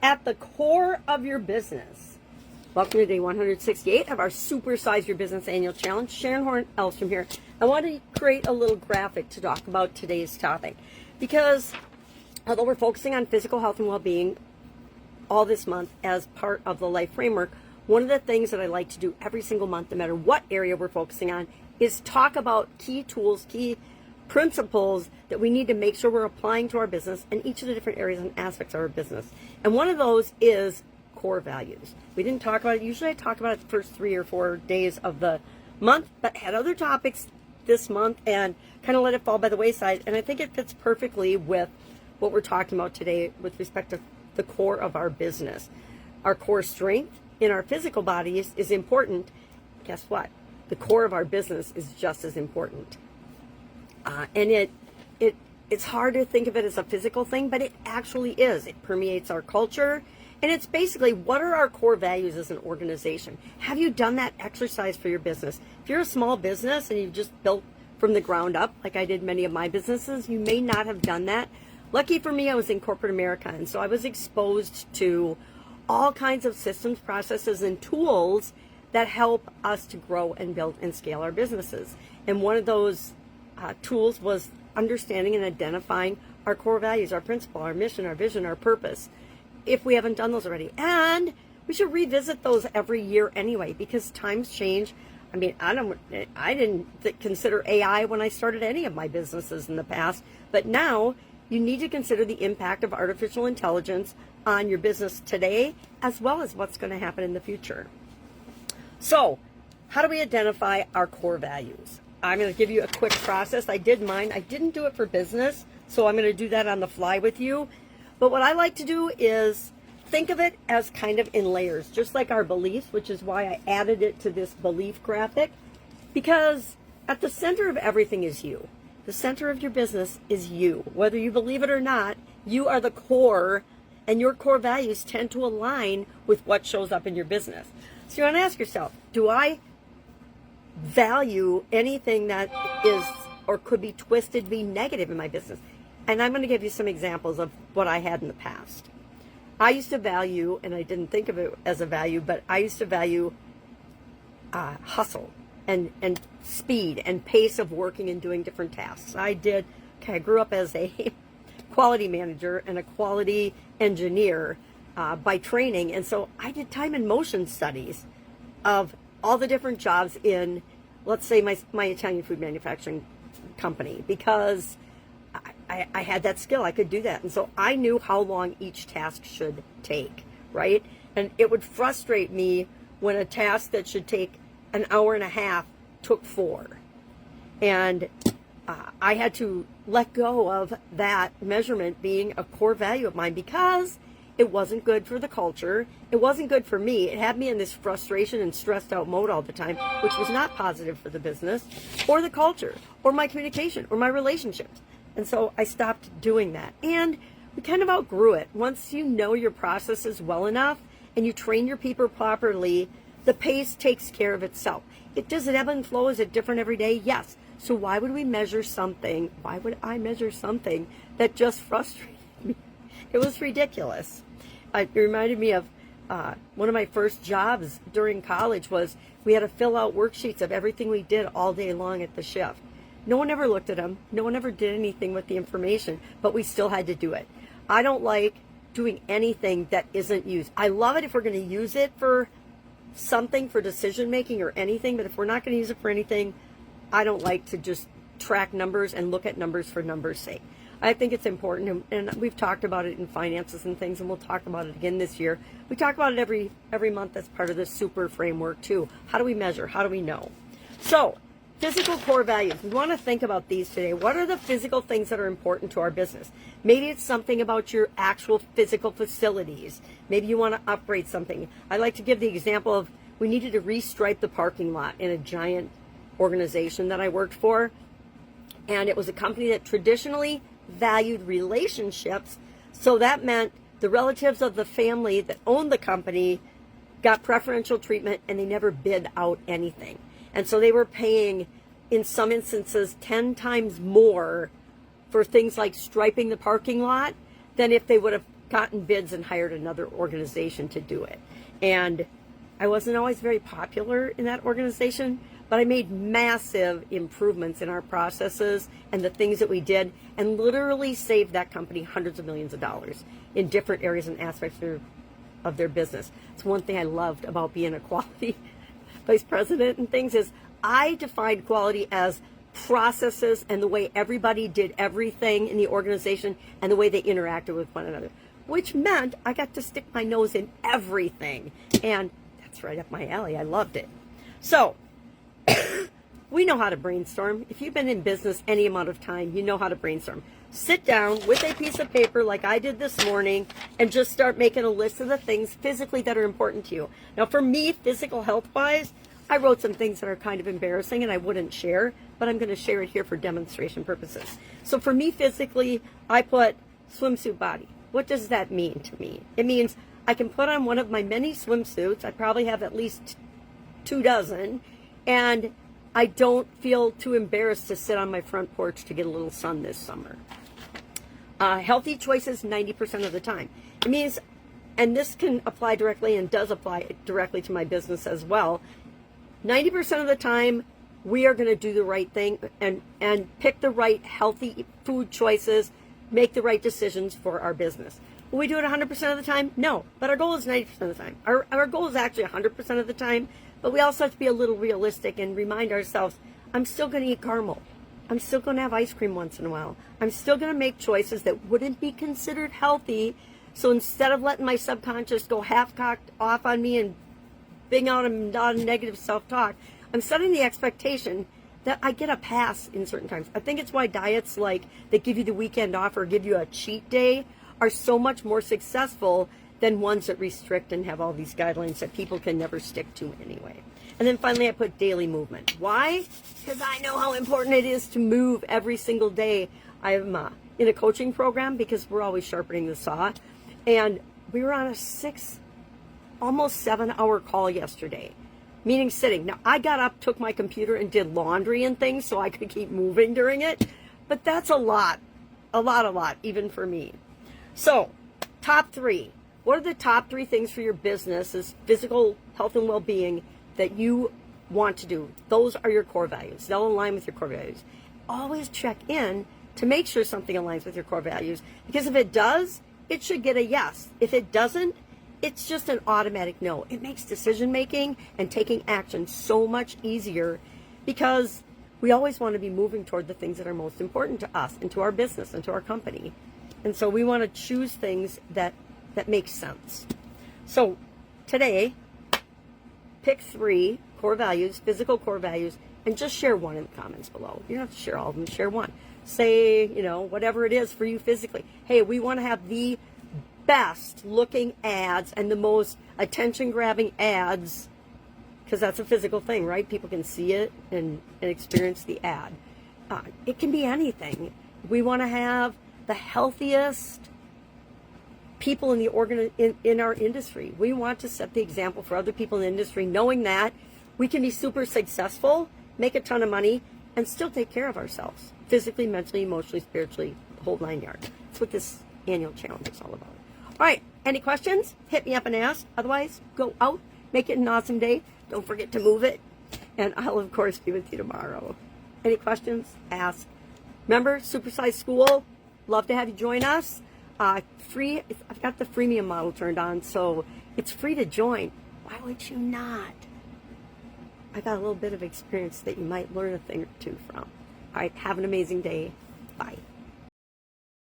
at the core of your business. Welcome to day 168 of our Supersize Your Business Annual Challenge. Sharon Horne-Ellstrom here. I want to create a little graphic to talk about today's topic because although we're focusing on physical health and well-being all this month as part of the life framework, one of the things that I like to do every single month, no matter what area we're focusing on, is talk about key tools, key principles that we need to make sure we're applying to our business and each of the different areas and aspects of our business. And one of those is core values. We didn't talk about it. Usually I talk about it the first 3 or 4 days of the month, but had other topics this month and kind of let it fall by the wayside. And I think it fits perfectly with what we're talking about today with respect to the core of our business. Our core strength in our physical bodies is important. Guess what? The core of our business is just as important. And it's hard to think of it as a physical thing, but it actually is. It permeates our culture. And it's basically, what are our core values as an organization? Have you done that exercise for your business? If you're a small business and you've just built from the ground up, like I did many of my businesses, you may not have done that. Lucky for me, I was in corporate America, and so I was exposed to all kinds of systems, processes, and tools that help us to grow and build and scale our businesses. And one of those tools was understanding and identifying our core values, our principle, our mission, our vision, our purpose, if we haven't done those already. And we should revisit those every year anyway, because times change. I mean, I didn't consider AI when I started any of my businesses in the past, but now you need to consider the impact of artificial intelligence on your business today, as well as what's going to happen in the future. So, how do we identify our core values? I'm going to give you a quick process. I did mine. I didn't do it for business, so I'm going to do that on the fly with you. But what I like to do is think of it as kind of in layers, just like our beliefs, which is why I added it to this belief graphic, because at the center of everything is you. The center of your business is you. Whether you believe it or not, you are the core, and your core values tend to align with what shows up in your business. So you want to ask yourself, do I value anything that is or could be twisted to be negative in my business? And I'm going to give you some examples of what I had in the past. I used to value, and I didn't think of it as a value, but I used to value hustle and speed and pace of working and doing different tasks. I grew up as a quality manager and a quality engineer by training, and so I did time and motion studies of all the different jobs in, let's say, my Italian food manufacturing company, because I had that skill. I could do that. And so I knew how long each task should take, right? And it would frustrate me when a task that should take an hour and a half took 4. And I had to let go of that measurement being a core value of mine because it wasn't good for the culture. It wasn't good for me. It had me in this frustration and stressed out mode all the time, which was not positive for the business or the culture or my communication or my relationships. And so I stopped doing that. And we kind of outgrew it. Once you know your processes well enough and you train your people properly, the pace takes care of itself. Does it ebb and flow? Is it different every day? Yes. So why would we measure something? Why would I measure something that just frustrated me? It was ridiculous. It reminded me of one of my first jobs during college was we had to fill out worksheets of everything we did all day long at the shift. No one ever looked at them. No one ever did anything with the information, but we still had to do it. I don't like doing anything that isn't used. I love it if we're going to use it for something, for decision making or anything, but if we're not going to use it for anything, I don't like to just track numbers and look at numbers for numbers' sake. I think it's important, and we've talked about it in finances and things, and we'll talk about it again this year. We talk about it every month as part of the super framework too. How do we measure? How do we know? So, physical core values. We want to think about these today. What are the physical things that are important to our business? Maybe it's something about your actual physical facilities. Maybe you want to upgrade something. I like to give the example of we needed to restripe the parking lot in a giant organization that I worked for. And it was a company that traditionally valued relationships. So that meant the relatives of the family that owned the company got preferential treatment and they never bid out anything. And so they were paying, in some instances, 10 times more for things like striping the parking lot than if they would have gotten bids and hired another organization to do it. And I wasn't always very popular in that organization, but I made massive improvements in our processes and the things that we did, and literally saved that company hundreds of millions of dollars in different areas and aspects of their business. It's one thing I loved about being a quality vice president and things, is I defined quality as processes and the way everybody did everything in the organization and the way they interacted with one another, which meant I got to stick my nose in everything. And that's right up my alley. I loved it. So we know how to brainstorm. If you've been in business any amount of time, you know how to brainstorm. Sit down with a piece of paper like I did this morning and just start making a list of the things physically that are important to you. Now for me, physical health wise, I wrote some things that are kind of embarrassing and I wouldn't share, but I'm going to share it here for demonstration purposes. So for me physically, I put swimsuit body. What does that mean to me? It means I can put on one of my many swimsuits. I probably have at least 2 dozen, and I don't feel too embarrassed to sit on my front porch to get a little sun this summer. Healthy choices 90% of the time. It means, and this can apply directly and does apply directly to my business as well, 90% of the time we are going to do the right thing and pick the right healthy food choices, make the right decisions for our business. Will we do it 100% of the time? No, but our goal is 90% of the time. Our goal is actually 100% of the time, but we also have to be a little realistic and remind ourselves, I'm still going to eat caramel. I'm still going to have ice cream once in a while. I'm still going to make choices that wouldn't be considered healthy. So instead of letting my subconscious go half-cocked off on me and being out a lot of negative self-talk, I'm setting the expectation that I get a pass in certain times. I think it's why diets like that give you the weekend off or give you a cheat day are so much more successful than ones that restrict and have all these guidelines that people can never stick to anyway. And then finally I put daily movement. Why? Because I know how important it is to move every single day. I'm in a coaching program because we're always sharpening the saw. And we were on a almost 7-hour call yesterday, meaning sitting. Now I got up, took my computer and did laundry and things so I could keep moving during it. But that's a lot, even for me. So top 3. What are the top 3 things for your business is physical health and well-being that you want to do? Those are your core values. They'll align with your core values. Always check in to make sure something aligns with your core values, because if it does, it should get a yes. If it doesn't, it's just an automatic no. It makes decision making and taking action so much easier, because we always want to be moving toward the things that are most important to us and to our business and to our company. And so we want to choose things that make sense. So today, pick 3 core values, physical core values, and just share one in the comments below. You don't have to share all of them, share one. Say, whatever it is for you physically. Hey, we want to have the best looking ads and the most attention grabbing ads, because that's a physical thing, right? People can see it and experience the ad. It can be anything. We want to have the healthiest people in the in our industry. We want to set the example for other people in the industry, knowing that we can be super successful, make a ton of money, and still take care of ourselves physically, mentally, emotionally, spiritually, the whole 9 yards. That's what this annual challenge is all about. All right, any questions? Hit me up and ask. Otherwise, go out, make it an awesome day. Don't forget to move it, and I'll of course be with you tomorrow. Any questions? Ask. Remember, Supersize School. Love to have you join us. Free. I've got the freemium model turned on, so it's free to join. Why would you not? I got a little bit of experience that you might learn a thing or two from. All right, have an amazing day. Bye.